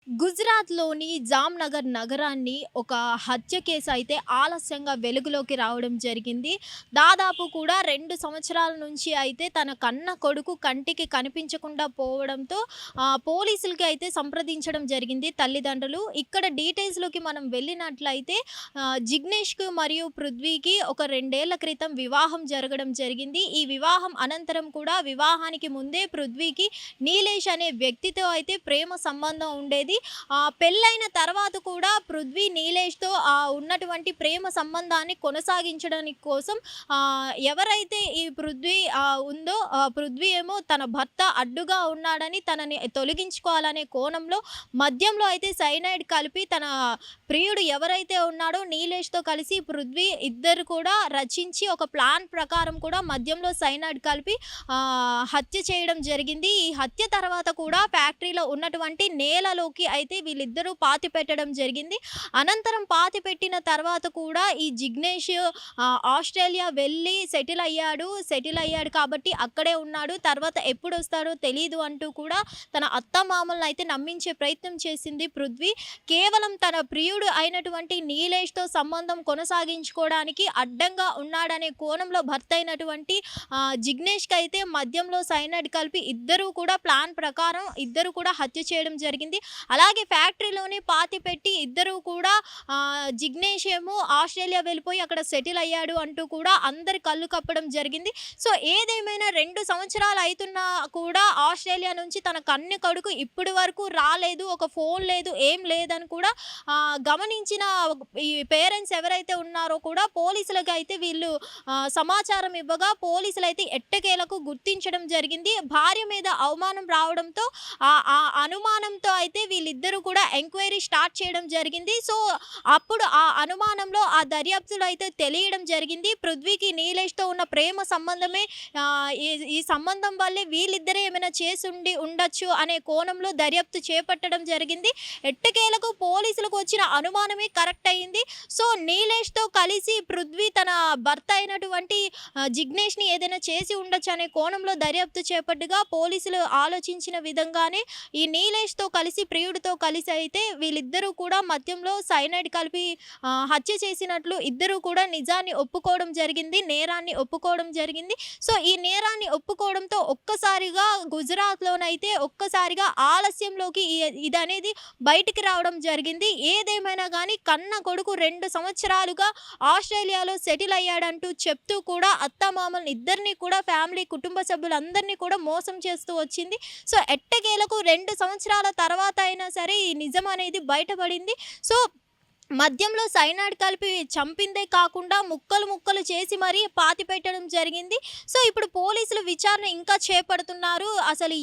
గుజరాత్‌లోని జామ్‌నగర్ నగరాన్ని ఒక హత్య కేసు అయితే ఆలస్యంగా వెలుగులోకి రావడం జరిగింది. దాదాపు కూడా 2 సంవత్సరాల నుంచి అయితే తన కన్న కొడుకు కంటికి కనిపించకుండా పోవడంతో పోలీసులకి అయితే సంప్రదించడం జరిగింది తల్లిదండ్రులు. ఇక్కడ డీటెయిల్స్‌లోకి మనం వెళ్ళినట్లయితే జిగ్నేష్‌కు మరియు పృథ్వీకి ఒక 2 ఏళ్ల క్రితం వివాహం జరగడం జరిగింది. ఈ వివాహం అనంతరం కూడా వివాహానికి ముందే పృథ్వీకి నీలేష్ అనే వ్యక్తితో అయితే ప్రేమ సంబంధం ఉండేది. పెళ్ళైన తర్వాత కూడా పృథ్వీ నీలేష్‌తో ఉన్నటువంటి ప్రేమ సంబంధాన్ని కొనసాగించడానికి కోసం ఎవరైతే ఈ పృథ్వీ ఉందో పృథ్వీ ఏమో తన భర్త అడ్డుగా ఉన్నాడని తనని తొలగించుకోవాలనే కోణంలో మద్యంలో అయితే సైనైడ్ కలిపి తన ప్రియుడు ఎవరైతే ఉన్నాడో నీలేష్‌తో కలిసి పృథ్వీ ఇద్దరు కూడా రచించి ఒక ప్లాన్ ప్రకారం కూడా మద్యంలో సైనైడ్ కలిపి హత్య చేయడం జరిగింది. ఈ హత్య తర్వాత కూడా ఫ్యాక్టరీలో ఉన్నటువంటి నేలలోకి అయితే వీళ్ళిద్దరూ పాతి పెట్టడం జరిగింది. అనంతరం పాతి పెట్టిన తర్వాత కూడా ఈ జిగ్నేష్ ఆస్ట్రేలియా వెళ్ళి సెటిల్ అయ్యాడు కాబట్టి అక్కడే ఉన్నాడు. తర్వాత ఎప్పుడు వస్తాడో తెలీదు అంటూ కూడా తన అత్తమామలను అయితే నమ్మించే ప్రయత్నం చేసింది పృథ్వీ. కేవలం తన ప్రియుడు అయినటువంటి నీలేష్‌తో సంబంధం కొనసాగించుకోవడానికి అడ్డంగా ఉన్నాడనే కోణంలో భర్త అయినటువంటి జిగ్నేష్‌కి అయితే మద్యంలో సైనైడ్ కలిపి ఇద్దరూ కూడా ప్లాన్ ప్రకారం ఇద్దరు కూడా హత్య చేయడం జరిగింది. అలాగే ఫ్యాక్టరీలోనే పాతి పెట్టి ఇద్దరు కూడా జిగ్నేష్ ఏమో ఆస్ట్రేలియా వెళ్ళిపోయి అక్కడ సెటిల్ అయ్యాడు అంటూ కూడా అందరి కళ్ళు కప్పడం జరిగింది. సో ఏదేమైనా 2 సంవత్సరాలు అవుతున్నా కూడా ఆస్ట్రేలియా నుంచి తన కన్నె కొడుకు ఇప్పటి వరకు రాలేదు, ఒక ఫోన్ లేదు, ఏం లేదని కూడా గమనించిన ఈ పేరెంట్స్ ఎవరైతే ఉన్నారో కూడా పోలీసులకు అయితే వీళ్ళు సమాచారం ఇవ్వగా పోలీసులు అయితే ఎట్టకేలకు గుర్తించడం జరిగింది. భార్య మీద అవమానం రావడంతో ఆ అనుమానంతో అయితే వీళ్ళిద్దరూ కూడా ఎంక్వైరీ స్టార్ట్ చేయడం జరిగింది. సో అప్పుడు ఆ అనుమానంలో ఆ దర్యాప్తులో అయితే తెలియడం జరిగింది పృథ్వీకి నీలేష్‌తో ఉన్న ప్రేమ సంబంధమే ఈ సంబంధం వల్లే వీళ్ళిద్దరే ఏమైనా చేసి ఉండొచ్చు అనే కోణంలో దర్యాప్తు చేపట్టడం జరిగింది. ఎట్టకేలకు పోలీసులకు వచ్చిన అనుమానమే కరెక్ట్ అయింది. సో నీలేష్‌తో కలిసి పృథ్వీ తన భర్త అయినటువంటి జిగ్నేష్‌ని ఏదైనా చేసి ఉండొచ్చు అనే కోణంలో దర్యాప్తు చేపట్టగా పోలీసులు ఆలోచించిన విధంగానే ఈ నీలేష్‌తో కలిసి ప్రియుడితో కలిసి అయితే వీళ్ళిద్దరూ కూడా మద్యంలో సైనైడ్ కలిపి హత్య చేసినట్లు ఇద్దరూ కూడా నిజాన్ని ఒప్పుకోవడం జరిగింది, నేరాన్ని ఒప్పుకోవడం జరిగింది. సో ఈ నేరాన్ని ఒప్పుకోవడంతో ఒక్కసారిగా గుజరాత్‌లోనైతే ఒక్కసారిగా ఆలస్యంలోకి ఇదనేది బయటికి రావడం జరిగింది. ఏదేమైనా కానీ కన్న కొడుకు 2 సంవత్సరాలుగా ఆస్ట్రేలియాలో సెటిల్ అయ్యాడంటూ చెప్తూ కూడా అత్తమామల్ని ఇద్దరిని కూడా ఫ్యామిలీ కుటుంబ సభ్యులందరినీ కూడా మోసం చేస్తూ వచ్చింది. సో ఎట్టకేలకు 2 సంవత్సరాల తర్వాత అయినా సరే ఈ నిజం అనేది బయటపడింది. సో మద్యంలో సైనైడ్ కలిపి చంపిందే కాకుండా ముక్కలు చేసి మరీ పాతి పెట్టడం జరిగింది. సో ఇప్పుడు పోలీసులు విచారణ ఇంకా చేపడుతున్నారు. అసలు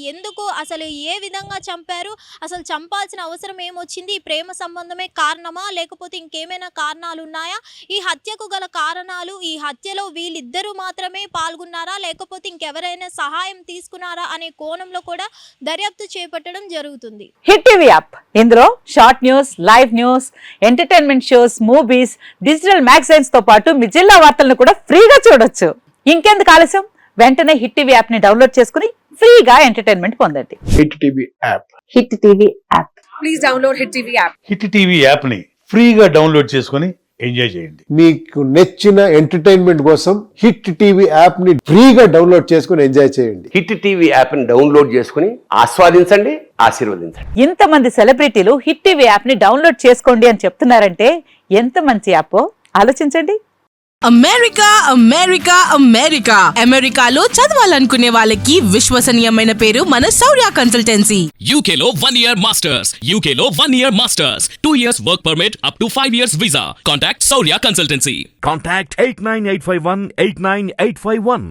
ఏ విధంగా చంపారు, అసలు చంపాల్సిన అవసరం ఏమొచ్చింది, ఈ ప్రేమ సంబంధమే కారణమా లేకపోతే ఇంకేమైనా కారణాలు ఉన్నాయా, ఈ హత్యకు గల కారణాలు, ఈ హత్యలో వీళ్ళిద్దరూ మాత్రమే పాల్గొన్నారా లేకపోతే ఇంకెవరైనా సహాయం తీసుకున్నారా అనే కోణంలో కూడా దర్యాప్తు చేపట్టడం జరుగుతుంది. హిట్ టీవీ యాప్ ఇందులో short news, live news, entertainment shows, movies, digital magazines తో పాటు మీ జిల్లా వార్తలను కూడా ఫ్రీగా చూడొచ్చు. ఇంకెందుకు ఆలస్యం, వెంటనే హిట్ టీవీ యాప్ ని డౌన్లోడ్ చేసుకుని ఫ్రీగా ఎంటర్టైన్మెంట్ పొందండి. Hit TV app. Hit TV app. Please download hit TV app. Hit TV app ని ఫ్రీగా డౌన్లోడ్ చేసుకుని ఎంజాయ్ చేయండి. మీకు నచ్చిన ఎంటర్టైన్మెంట్ కోసం హిట్ టీవీ యాప్ ని ఫ్రీగా డౌన్లోడ్ చేసుకుని ఎంజాయ్ చేయండి. హిట్ టీవీ యాప్ ని డౌన్లోడ్ చేసుకుని ఆస్వాదించండి, ఆశీర్వదించండి. ఇంతమంది సెలబ్రిటీలు హిట్ టీవీ యాప్ ని డౌన్లోడ్ చేసుకోండి అని చెప్తున్నారంటే ఎంత మంచి యాప్ ఆలోచించండి. అమెరికాలో చదవాలనుకునే వాళ్ళకి విశ్వసనీయమైన పేరు మన శౌర్య కన్సల్టెన్సీ. UK లో 1 year masters, 2 years work permit up to 5 years visa. Contact Saurya Consultancy. Contact 89851 89851.